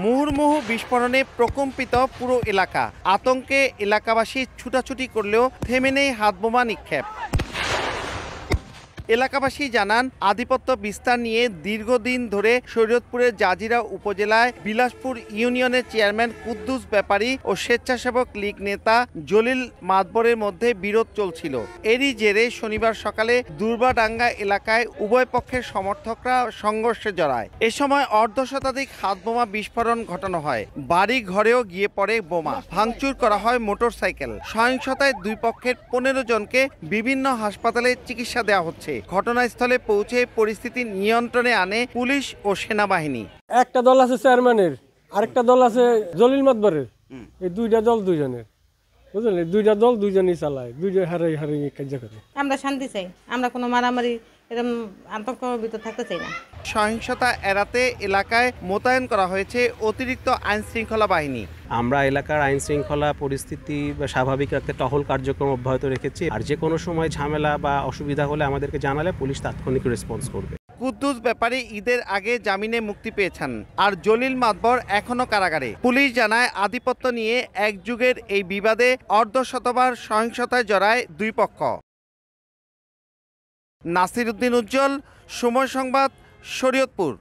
মুহুর্মুহু বিস্ফোরণে প্রকম্পিত পুরো এলাকা। আতঙ্কে এলাকাবাসী ছুটাছুটি করলেও থেমে নেই হাতবোমা নিক্ষেপ। এলাকাবাসী জানান, আধিপত্য বিস্তার নিয়ে দীর্ঘদিন ধরে শরীয়তপুরের জাজিরা উপজেলায় বিলাসপুর ইউনিয়নের চেয়ারম্যান কুদ্দুস ব্যাপারী ও স্বেচ্ছাসেবক লীগ নেতা জলিল মাতবরের মধ্যে বিরোধ চলছিল। এরই জেরে শনিবার সকালে দুর্বাডাঙ্গা এলাকায় উভয় পক্ষের সমর্থকরা সংঘর্ষে জড়ায়। এ সময় অর্ধশতাধিক হাতবোমা বিস্ফোরণ ঘটানো হয়। বাড়ি ঘরেও গিয়ে পড়ে বোমা, ভাঙচুর করা হয় মোটরসাইকেল। সহিংসতায় দুই পক্ষের 15 জনকে বিভিন্ন হাসপাতালে চিকিৎসা দেওয়া হচ্ছে। ঘটনাস্থলে পৌঁছে পরিস্থিতি নিয়ন্ত্রণে আনে পুলিশ ও সেনাবাহিনী। একটা দল আছে চেয়ারম্যানের, আরেকটা দল আছে জলিল মাতবরের। এই দুইটা দল দুইজনের, বুঝলেন? দুইটা দল দুইজনই চালায়, দুইজন হারাই হারাই কাজ করে। আমরা শান্তি চাই, আমরা কোনো মারামারি এরকম আতঙ্ক ভিতর থাকতে চাই না। সহিংসতা এড়াতে এলাকায় মোতায়েন করা হয়েছে অতিরিক্ত আইন শৃঙ্খলা বাহিনী। আমরা এলাকার আইন শৃঙ্খলা পরিস্থিতি স্বাভাবিক রাখতে টহল কার্যক্রম অব্যাহত রেখেছি। আর যে কোনো সময় ঝামেলা বা অসুবিধা হলে আমাদেরকে জানালে পুলিশ তাৎক্ষণিক রেসপন্স করবে। কুদ্দুস ব্যাপারী ঈদের আগে জামিনে মুক্তি পেয়েছেন, আর জলিল মাতবর এখনো কারাগারে। পুলিশ জানায়, আধিপত্য নিয়ে এক যুগের এই বিবাদে অর্ধশতবার সহিংসতায় জড়ায় দুই পক্ষ। নাসির উদ্দিন উজ্জ্বল, সময় সংবাদ, শরীয়তপুর।